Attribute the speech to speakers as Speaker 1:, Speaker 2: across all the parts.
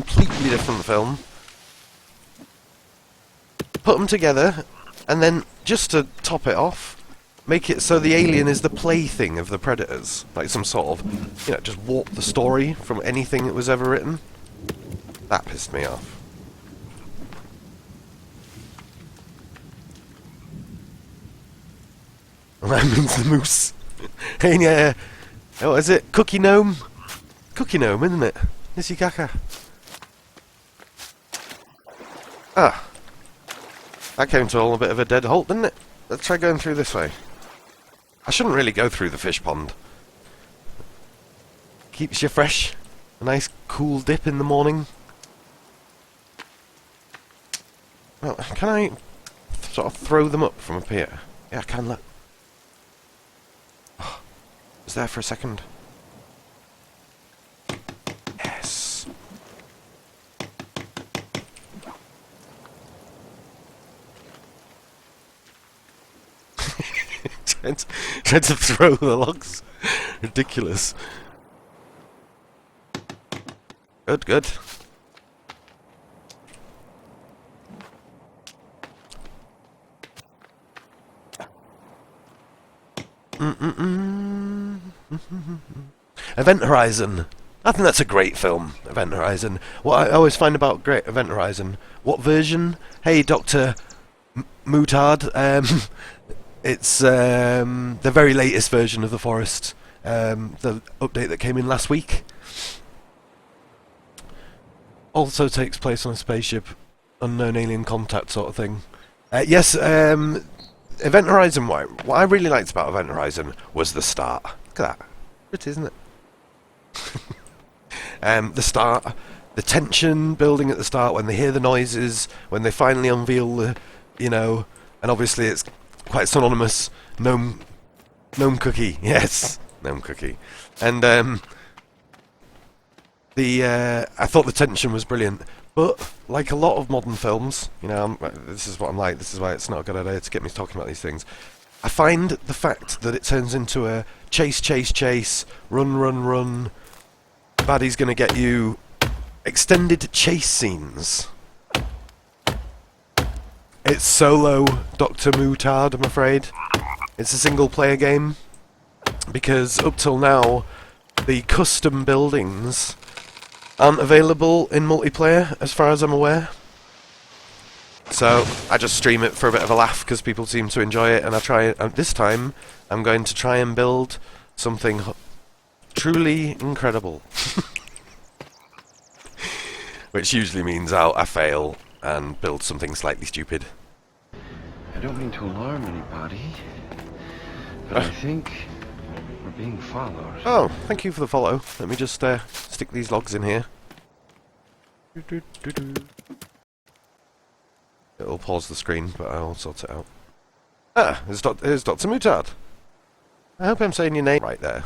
Speaker 1: completely different film. Put them together, and then, just to top it off, make it so the alien is the plaything of the predators. Like some sort of, just warp the story from anything that was ever written. That pissed me off. That means the moose. Hey, yeah. What is it? Cookie Gnome? Cookie Gnome, isn't it? Nishikaka. Ah. That came to all a bit of a dead halt, didn't it? Let's try going through this way. I shouldn't really go through the fish pond. Keeps you fresh. A nice cool dip in the morning. Well, can I sort of throw them up from up here? Yeah, I can. Look. Oh, it was there for a second. Yes. Trying to throw the logs. Ridiculous. Good, good. Event Horizon. I think that's a great film, Event Horizon. What I always find about great Event Horizon, what version? Hey, Dr. Mutard. It's the very latest version of The Forest. The update that came in last week. Also takes place on a spaceship, unknown alien contact sort of thing. Yes, Event Horizon, what I really liked about Event Horizon was the start. Look at that. Pretty, isn't it? The start, the tension building at the start when they hear the noises, when they finally unveil the, and obviously it's quite synonymous, gnome cookie, yes, gnome cookie. And I thought the tension was brilliant. But, like a lot of modern films, this is what I'm like, this is why it's not a good idea to get me talking about these things. I find the fact that it turns into a chase, chase, chase, run, run, run, baddie's gonna get you, extended chase scenes. It's solo Dr. Mutard, I'm afraid. It's a single player game, because up till now, the custom buildings aren't available in multiplayer, as far as I'm aware. So I just stream it for a bit of a laugh because people seem to enjoy it, and I try it. This time, I'm going to try and build something truly incredible, which usually means I fail and build something slightly stupid.
Speaker 2: I don't mean to alarm anybody, but I think we're being followed.
Speaker 1: Oh, thank you for the follow. Let me just stick these logs in here. It'll pause the screen, but I'll sort it out. Ah, here's Dr. Mutard. I hope I'm saying your name right there.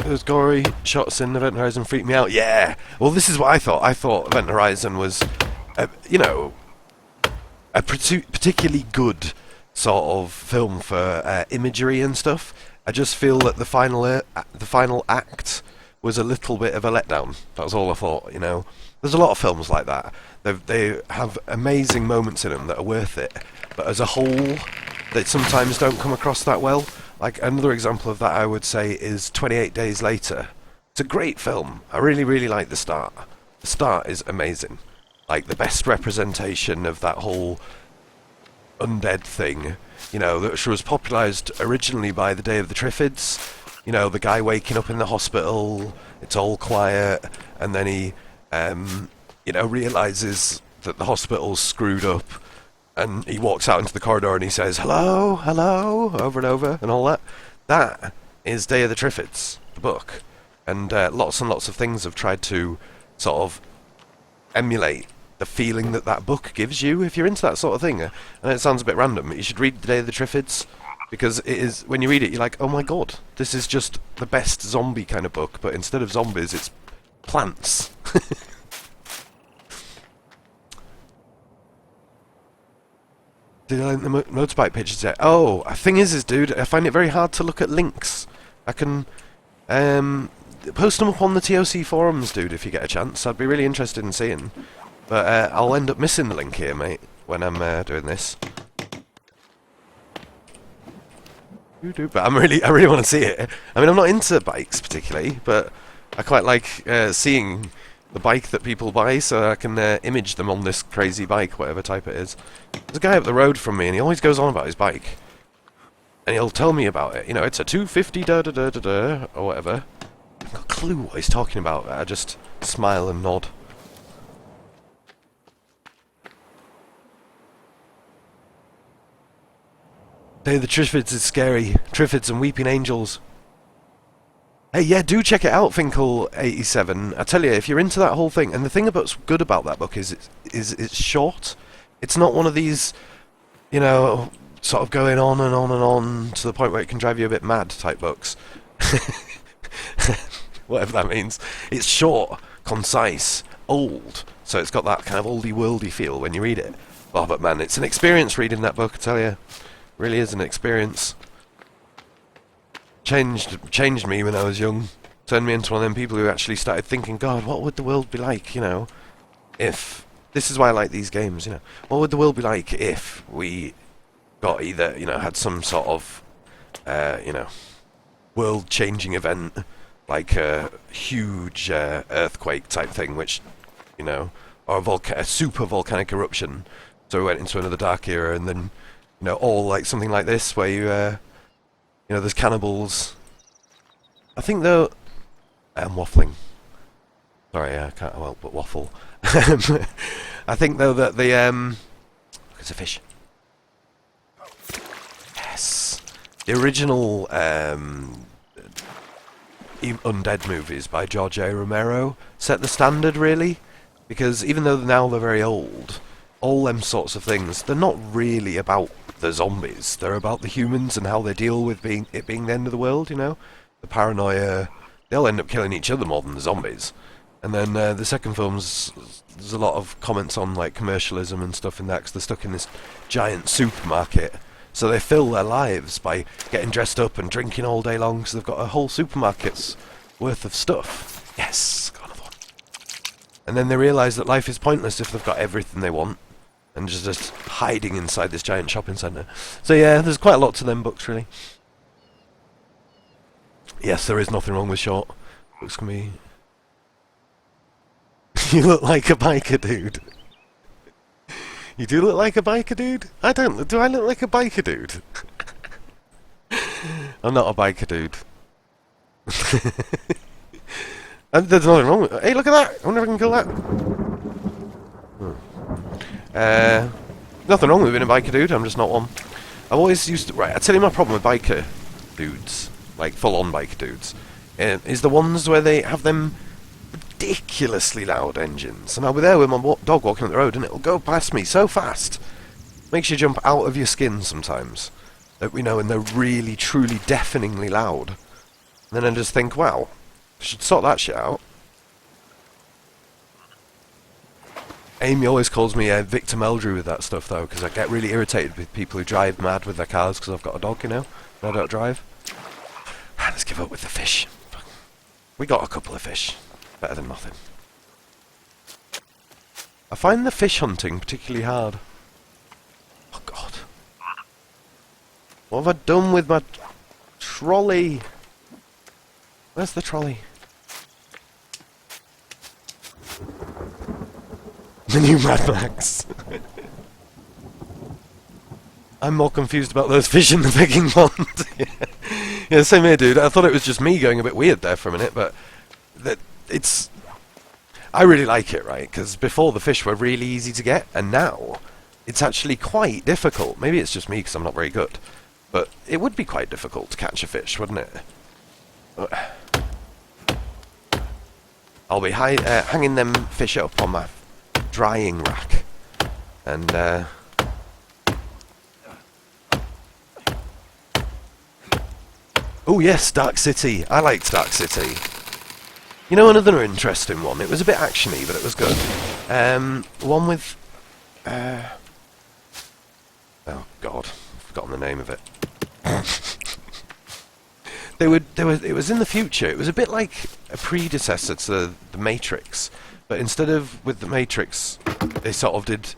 Speaker 1: Those gory shots in Event Horizon freaked me out. Yeah! Well, this is what I thought. I thought Event Horizon was, a particularly good sort of film for imagery and stuff. I just feel that the final act was a little bit of a letdown. That was all I thought, There's a lot of films like that. They have amazing moments in them that are worth it, but as a whole, they sometimes don't come across that well. Like, another example of that, I would say, is 28 Days Later. It's a great film. I really, really like the start. The start is amazing. Like, the best representation of that whole undead thing, that was popularised originally by The Day of the Triffids. The guy waking up in the hospital, it's all quiet, and then he, realises that the hospital's screwed up, and he walks out into the corridor and he says, hello, hello, over and over, and all that. That is Day of the Triffids, the book. And lots and lots of things have tried to sort of emulate the feeling that book gives you if you're into that sort of thing. And it sounds a bit random, but you should read The Day of the Triffids, because it is, when you read it, you're like, oh my god, this is just the best zombie kind of book, but instead of zombies, it's plants. Did I link the motorbike pictures yet? Oh, the thing is, dude, I find it very hard to look at links. I can post them up on the TOC forums, dude, if you get a chance. I'd be really interested in seeing. But I'll end up missing the link here, mate, when I'm doing this. But I really want to see it. I mean, I'm not into bikes particularly, but I quite like seeing the bike that people buy, so I can image them on this crazy bike, whatever type it is. There's a guy up the road from me, and he always goes on about his bike. And he'll tell me about it. You know, it's a 250 da-da-da-da-da, or whatever. I've got a clue what he's talking about. I just smile and nod. Day of the Triffids is scary. Triffids and Weeping Angels. Hey, yeah, do check it out, Finkel87. I tell you, if you're into that whole thing, and the thing that's good about that book is it's short. It's not one of these, you know, sort of going on and on and on to the point where it can drive you a bit mad type books. Whatever that means. It's short, concise, old, so it's got that kind of oldie-worldy feel when you read it. Oh, but man, it's an experience reading that book, I tell you. Really is an experience. Changed me when I was young. Turned me into one of them people who actually started thinking, God, what would the world be like, you know, if... This is why I like these games, you know. What would the world be like if we got either, you know, had some sort of, you know, world-changing event, like a huge earthquake type thing, which, you know, or a super volcanic eruption. So we went into another dark era, and then, you know, all like something like this, where you, you know, there's cannibals. I think though, I'm waffling. Sorry, I can't help but waffle. I think though that the it's a fish. Yes, the original Undead movies by George A. Romero set the standard, really, because even though now they're very old, all them sorts of things, they're not really about the zombies. They're about the humans and how they deal with it being the end of the world, you know? The paranoia. They'll end up killing each other more than the zombies. And then the second film's, there's a lot of comments on like commercialism and stuff in that, because they're stuck in this giant supermarket. So they fill their lives by getting dressed up and drinking all day long, so they've got a whole supermarket's worth of stuff. Yes, got another one. And then they realise that life is pointless if they've got everything they want, and just hiding inside this giant shopping centre. So yeah, there's quite a lot to them books, really. Yes, there is nothing wrong with short. Books can be... You look like a biker dude. You do look like a biker dude? I don't... Do I look like a biker dude? I'm not a biker dude. And there's nothing wrong with it. Hey, look at that! I wonder if I can kill that. Nothing wrong with being a biker dude, I'm just not one. I've always used to... Right, I'll tell you my problem with biker dudes, like full-on biker dudes, is the ones where they have them ridiculously loud engines. And I'll be there with my dog walking up the road, and it'll go past me so fast. Makes you jump out of your skin sometimes. You know, and they're really, truly, deafeningly loud. And then I just think, wow, I should sort that shit out. Amy always calls me Victor Meldrew with that stuff, though, because I get really irritated with people who drive mad with their cars because I've got a dog, you know, and I don't drive. Let's give up with the fish. We got a couple of fish. Better than nothing. I find the fish hunting particularly hard. Oh, God. What have I done with my trolley? Where's the trolley? The new Mad Max. I'm more confused about those fish in the begging pond. Yeah, same here, dude. I thought it was just me going a bit weird there for a minute, but it's... I really like it, right? Because before the fish were really easy to get, and now it's actually quite difficult. Maybe it's just me because I'm not very good, but it would be quite difficult to catch a fish, wouldn't it? I'll be hanging them fish up on my drying rack, and oh yes, Dark City. I liked Dark City. You know, another interesting one. It was a bit actiony, but it was good. One with oh God, I've forgotten the name of it. It was in the future. It was a bit like a predecessor to the Matrix, but instead of with the Matrix, they sort of did.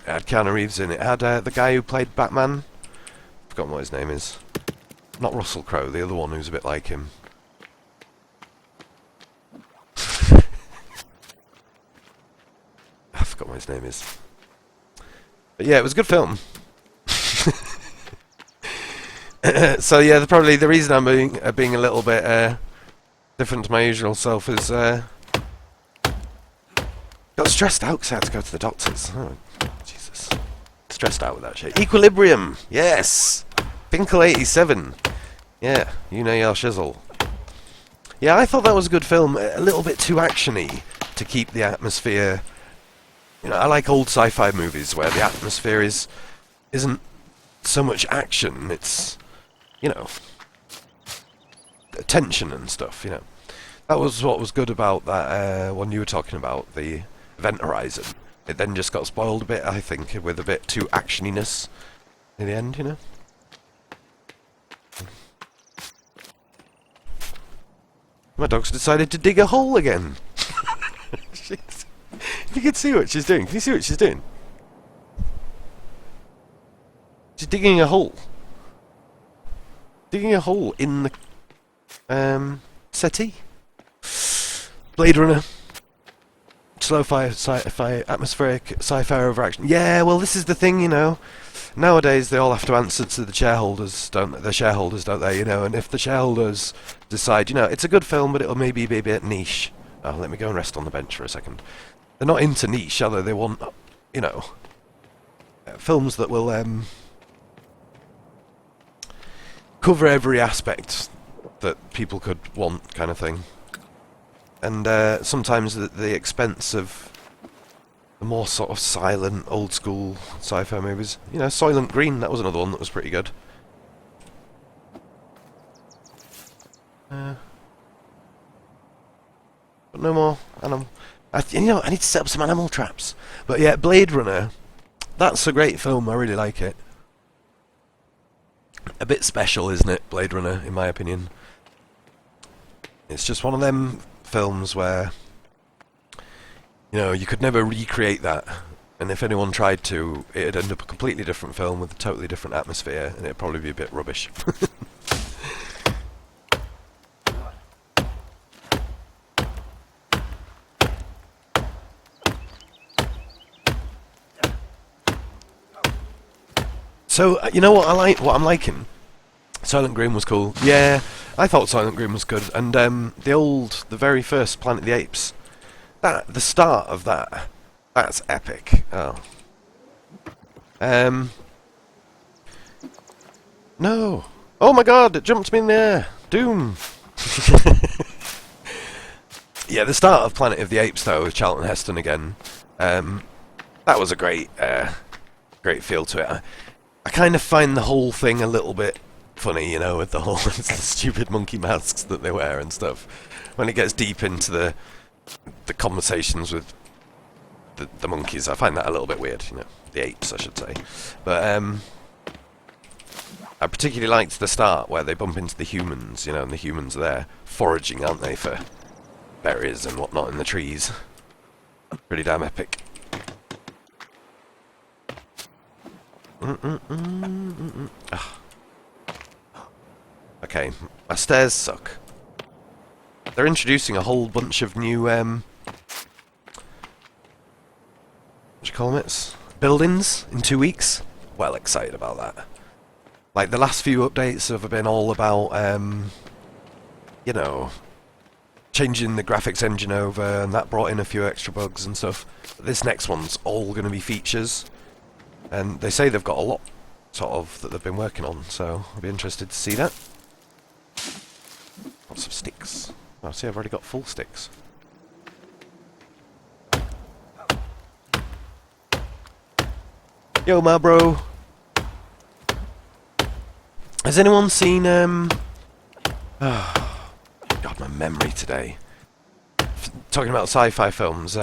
Speaker 1: It had Keanu Reeves in it. It had the guy who played Batman. I've forgotten what his name is. Not Russell Crowe, the other one who's a bit like him. I forgot what his name is. But yeah, it was a good film. So yeah, probably the reason I'm being a little bit different to my usual self is got stressed out because I had to go to the doctors. Oh, Jesus. Stressed out with that shit. Equilibrium! Yes! Finkel 87. Yeah, you know your shizzle. Yeah, I thought that was a good film. A little bit too actiony to keep the atmosphere. You know, I like old sci-fi movies where the atmosphere isn't so much action. It's, you know, tension and stuff. You know, that was what was good about that one you were talking about, the Event Horizon. It then just got spoiled a bit, I think, with a bit too actioniness in the end. You know. My dog's decided to dig a hole again. You can see what she's doing. Can you see what she's doing? She's digging a hole. Digging a hole in the settee. Blade Runner. Slow-fi, sci-fi, atmospheric, sci-fi overaction. Yeah, well, this is the thing, you know. Nowadays, they all have to answer to the shareholders, don't they? The shareholders, don't they? You know, and if the shareholders decide, you know, it's a good film, but it'll maybe be a bit niche. Oh, let me go and rest on the bench for a second. They're not into niche, are they? They want, you know, films that will cover every aspect that people could want, kind of thing. And sometimes at the expense of the more sort of silent, old-school sci-fi movies. You know, Soylent Green, that was another one that was pretty good. But no more animal. You know, I need to set up some animal traps. But yeah, Blade Runner, that's a great film. I really like it. A bit special, isn't it, Blade Runner, in my opinion? It's just one of them films where, you know, you could never recreate that. And if anyone tried to, it'd end up a completely different film with a totally different atmosphere, and it'd probably be a bit rubbish. So, you know what what I'm liking? Soylent Green was cool. Yeah, I thought Soylent Green was good. And the very first Planet of the Apes, the start of that's epic. Oh. No. Oh my god, it jumped me in the air. Doom. Yeah, the start of Planet of the Apes, though, with Charlton Heston again, that was a great feel to it. I kind of find the whole thing a little bit funny, you know, with the whole the stupid monkey masks that they wear and stuff. When it gets deep into the conversations with the monkeys, I find that a little bit weird, you know. The apes, I should say. But I particularly liked the start where they bump into the humans, you know, and the humans are there foraging, aren't they, for berries and whatnot in the trees. Pretty damn epic. Okay, my stairs suck. They're introducing a whole bunch of new, what do you call them? Buildings in 2 weeks. Well excited about that. Like, the last few updates have been all about, you know, changing the graphics engine over, and that brought in a few extra bugs and stuff. But this next one's all going to be features. And they say they've got a lot, sort of, that they've been working on, so I'll be interested to see that. Lots of sticks. Oh, see, I've already got full sticks. Yo, my bro! Has anyone seen, oh, God, my memory today. Talking about sci-fi films,